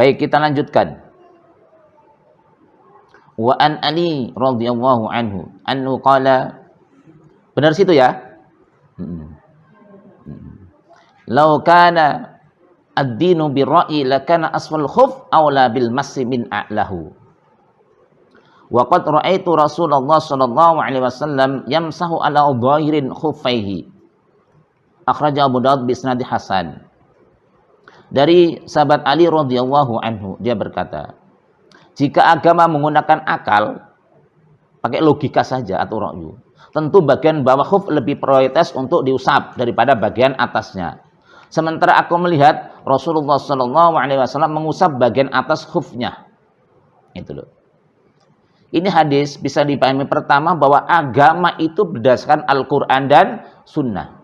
Baik, kita lanjutkan. Wa an Ali radhiyallahu anhu qala, benar situ ya? Lau kana ad-dinu birra'i lakana asfal khuf aula bil massi min a'lahu. Wa qad ra'aitu Rasulullah sallallahu alaihi wasallam yamsahu ala dhahirin khuffaihi. Akhrajahu Abu Daud bi isnad hasan. Dari sahabat Ali radhiyallahu anhu, dia berkata, jika agama menggunakan akal, pakai logika saja atau ra'yu, tentu bagian bawah khuf lebih prioritas untuk diusap daripada bagian atasnya. Sementara aku melihat Rasulullah sallallahu alaihi wasallam mengusap bagian atas khufnya. Itu loh. Ini hadis bisa dipahami pertama bahwa agama itu berdasarkan Al-Qur'an dan Sunnah.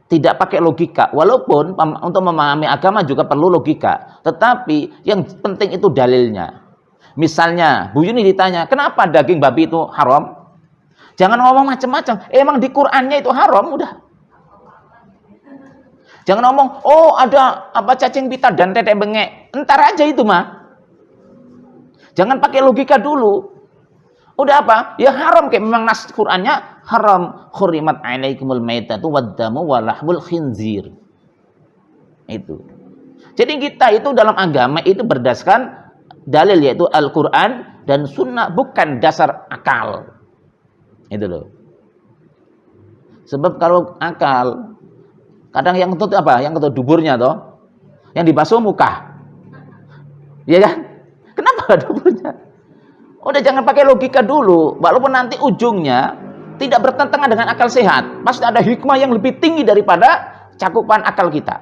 Tidak pakai logika. Walaupun untuk memahami agama juga perlu logika. Tetapi yang penting itu dalilnya. Misalnya, Bu Yuni ditanya, kenapa daging babi itu haram? Jangan ngomong macam-macam. Emang di Qur'annya itu haram, udah. Jangan ngomong, oh ada apa cacing pita dan tetek bengek. Entar aja itu mah. Jangan pakai logika dulu. Udah apa? Ya haram, kayak memang nas Qur'annya haram. Khurimat alaikumul maitatu waddamu walahmul khinzir. Itu. Jadi kita itu dalam agama itu berdasarkan dalil, yaitu Al-Qur'an dan Sunnah, bukan dasar akal. Itu loh. Sebab kalau akal, kadang yang ketut apa? Yang ketut duburnya toh. Yang dibasuh muka. Iya kan? Kenapa duburnya? Udah jangan pakai logika dulu, walaupun nanti ujungnya tidak bertentangan dengan akal sehat. Pasti ada hikmah yang lebih tinggi daripada cakupan akal kita.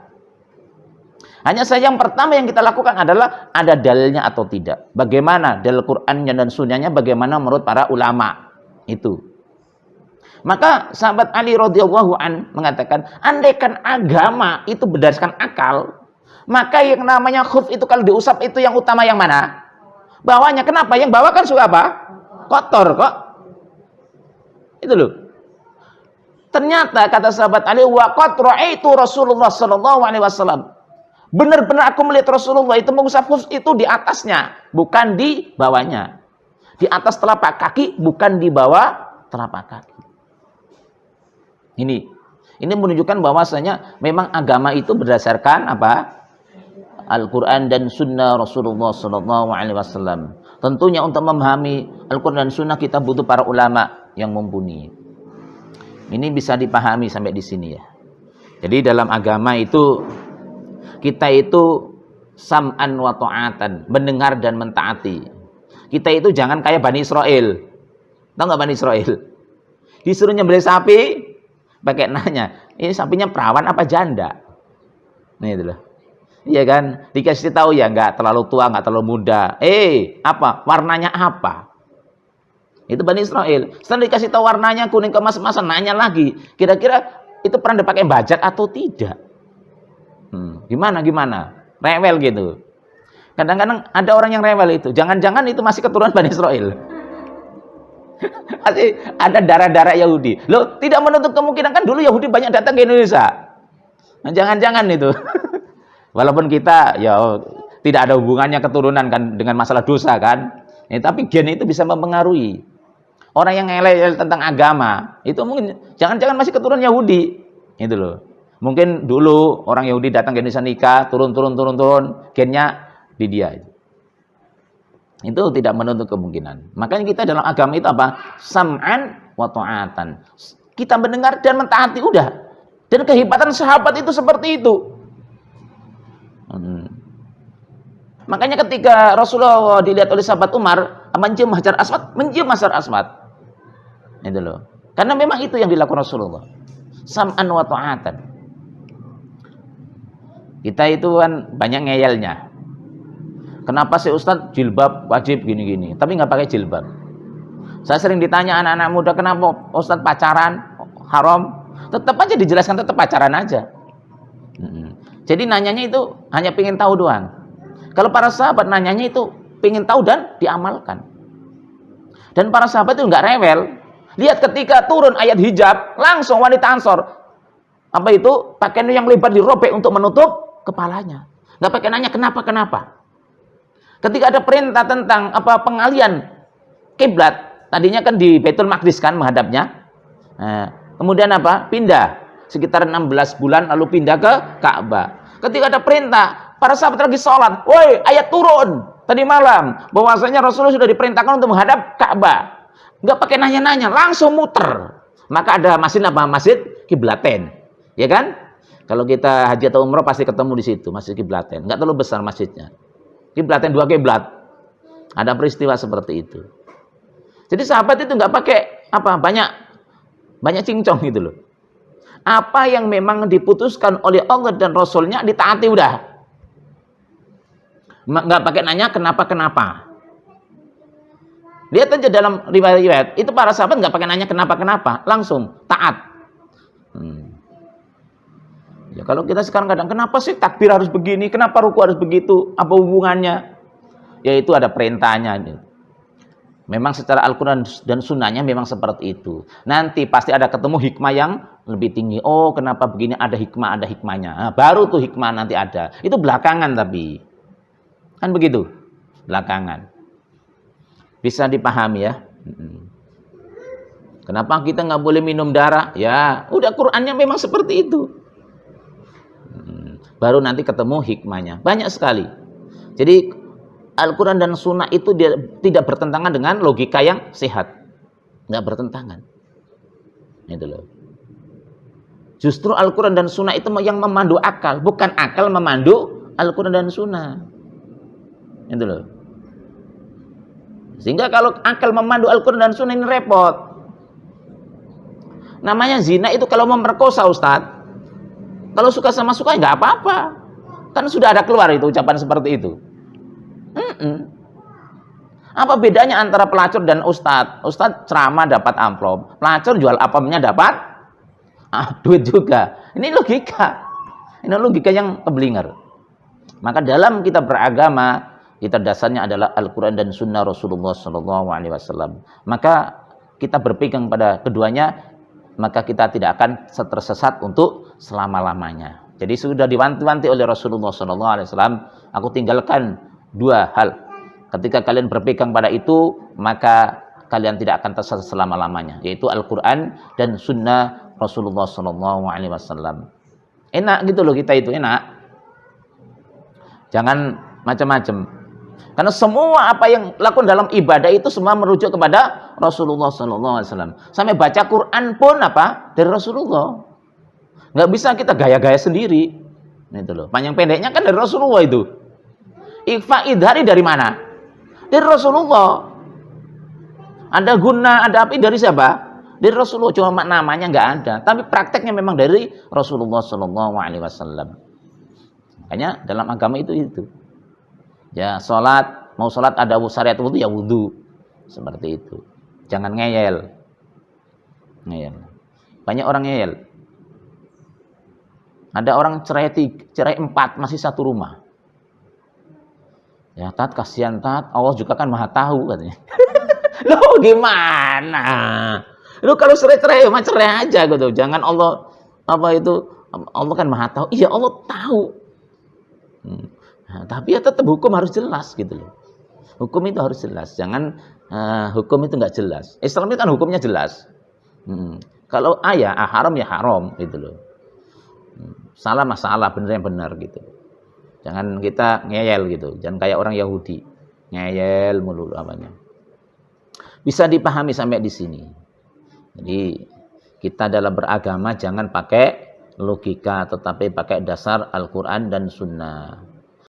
Hanya saja yang pertama yang kita lakukan adalah ada dalilnya atau tidak. Bagaimana dalil Qur'annya dan Sunnahnya, bagaimana menurut para ulama. Itu. Maka sahabat Ali radhiyallahu an mengatakan, andaikan agama itu berdasarkan akal, maka yang namanya khuf itu kalau diusap itu yang utama yang mana? Bawahnya. Kenapa? Yang bawah kan suka apa? Kotor kok. Itu loh. Ternyata kata sahabat Ali, wa qad ra'aitu Rasulullah sallallahu alaihi wasallam. Benar-benar aku melihat Rasulullah itu mengusap khuf itu di atasnya, bukan di bawahnya. Di atas telapak kaki, bukan di bawah telapak kaki. Ini menunjukkan bahwasanya memang agama itu berdasarkan apa? Al-Quran dan Sunnah Rasulullah sallallahu alaihi wasallam. Tentunya untuk memahami Al-Quran dan Sunnah kita butuh para ulama yang mumpuni. Ini bisa dipahami sampai di sini ya. Jadi dalam agama itu kita itu sam'an wa ta'atan, mendengar dan mentaati. Kita itu jangan kayak Bani Israel. Tahu nggak Bani Israel? Disuruh nyembelih sapi, pakai nanya, ini sapinya perawan apa janda? Nah itulah. Iya kan? Dikasih tahu ya, nggak terlalu tua, nggak terlalu muda. Apa? Warnanya apa? Itu Bani Israel. Setelah dikasih tahu warnanya kuning kemas-kemasan, nanya lagi. Kira-kira itu pernah dipakai bajak atau tidak? Gimana? Rewel gitu. Kadang-kadang ada orang yang rewel itu. Jangan-jangan itu masih keturunan Bani Israel. Masih ada darah-darah Yahudi. Loh, tidak menutup kemungkinan kan dulu Yahudi banyak datang ke Indonesia. Nah, jangan-jangan itu. Walaupun kita ya tidak ada hubungannya keturunan kan dengan masalah dosa kan. Tapi gen itu bisa mempengaruhi. Orang yang ngeyel tentang agama itu mungkin jangan-jangan masih keturunan Yahudi. Itu loh. Mungkin dulu orang Yahudi datang ke Indonesia nikah, turun gennya di dia. Itu tidak menutup kemungkinan. Makanya kita dalam agama itu apa? Sam'an wa ta'atan. Kita mendengar dan mentaati udah. Dan kehebatan sahabat itu seperti itu. Makanya ketika Rasulullah dilihat oleh sahabat Umar mencium Hajar Aswad, mencium Hajar Aswad. Itu loh. Karena memang itu yang dilakukan Rasulullah. Sam'an wa ta'atan. Kita itu kan banyak ngeyelnya. Kenapa sih Ustadz jilbab wajib gini-gini, tapi nggak pakai jilbab? Saya sering ditanya anak-anak muda, kenapa Ustadz pacaran haram? Tetap aja dijelaskan, tetap pacaran aja. Jadi nanyanya itu hanya pengen tahu doang. Kalau para sahabat nanyanya itu pengen tahu dan diamalkan. Dan para sahabat itu nggak rewel. Lihat ketika turun ayat hijab, langsung wanita Ansor. Apa itu? Pakaian yang lebar dirobek untuk menutup kepalanya. Nggak pakai nanya kenapa. Ketika ada perintah tentang pengalian kiblat, tadinya kan di Baitul Maqdis kan menghadapnya. Kemudian pindah sekitar 16 bulan lalu pindah ke Ka'bah. Ketika ada perintah, para sahabat lagi sholat, woi ayat turun tadi malam bahwasanya Rasulullah sudah diperintahkan untuk menghadap Ka'bah. Nggak pakai nanya-nanya, langsung muter. Maka ada masjid Masjid Kiblaten, ya kan? Kalau kita haji atau umroh pasti ketemu di situ, Masjid Kiblaten. Nggak terlalu besar masjidnya. Kiblaten 2 kiblat. Ada peristiwa seperti itu. Jadi sahabat itu nggak pakai banyak cincong gitu loh. Apa yang memang diputuskan oleh Allah dan Rasulnya ditaati udah. Nggak pakai nanya kenapa. Lihat aja dalam riwayat itu para sahabat nggak pakai nanya kenapa, langsung taat. Ya kalau kita sekarang kadang kenapa sih takbir harus begini, kenapa ruku harus begitu, apa hubungannya? Ya itu ada perintahnya. Memang secara Al-Quran dan Sunnahnya memang seperti itu. Nanti pasti ada ketemu hikmah yang lebih tinggi. Oh kenapa begini, ada hikmahnya. Nah, baru tuh hikmah nanti ada. Itu belakangan tapi. Kan begitu, belakangan. Bisa dipahami ya. Kenapa kita nggak boleh minum darah? Ya udah Qur'annya memang seperti itu. Baru nanti ketemu hikmahnya. Banyak sekali. Jadi Al-Quran dan Sunnah itu dia tidak bertentangan dengan logika yang sehat. Nggak bertentangan. Itu loh. Justru Al-Quran dan Sunnah itu yang memandu akal. Bukan akal memandu Al-Quran dan Sunnah. Itu loh. Sehingga kalau akal memandu Al-Quran dan Sunnah ini repot. Namanya zina itu kalau memerkosa Ustadz. Kalau suka sama suka nggak apa-apa. Kan sudah ada keluar itu ucapan seperti itu. Apa bedanya antara pelacur dan ustadz? Ustadz ceramah dapat amplop, pelacur jual apamnya dapat duit juga. Ini logika yang keblinger. Maka dalam kita beragama, kita dasarnya adalah Al-Quran dan Sunnah Rasulullah SAW. Maka kita berpegang pada keduanya, maka kita tidak akan tersesat untuk selama-lamanya. Jadi sudah diwanti-wanti oleh Rasulullah SAW, aku tinggalkan 2 hal. Ketika kalian berpegang pada itu, maka kalian tidak akan tersesat selama-lamanya, yaitu Al-Quran dan Sunnah Rasulullah SAW. Enak gitu loh kita itu, enak. Jangan macam-macam. Karena semua apa yang lakukan dalam ibadah itu semua merujuk kepada Rasulullah SAW. Sampai baca Quran pun dari Rasulullah. Nggak bisa kita gaya-gaya sendiri. Itu loh. Panjang pendeknya kan dari Rasulullah itu. Ikhfa idhari dari mana? Dari Rasulullah. Ada guna, ada api dari siapa? Dari Rasulullah. Cuma namanya nggak ada. Tapi prakteknya memang dari Rasulullah SAW. Makanya dalam agama itu. Ya mau sholat ada syariat wudu ya wudu. Seperti itu. Jangan ngeyel. Banyak orang ngeyel. Ada orang cerai 4 masih satu rumah. Ya tat, kasihan tat, Allah juga kan maha tahu katanya. Loh gimana? Lu kalau cerai mah cerai aja gitu. Jangan Allah Allah kan maha tahu. Iya Allah tahu. Nah, tapi ya tetap hukum harus jelas gitu loh. Hukum itu harus jelas. Jangan hukum itu nggak jelas. Islam itu kan hukumnya jelas. Kalau haram ya haram gitu loh. Salah masalah, benar yang benar gitu. Jangan kita ngeyel gitu. Jangan kayak orang Yahudi. Ngeyel mulu apanya. Bisa dipahami sampai di sini. Jadi kita dalam beragama jangan pakai logika tetapi pakai dasar Al-Quran dan Sunnah.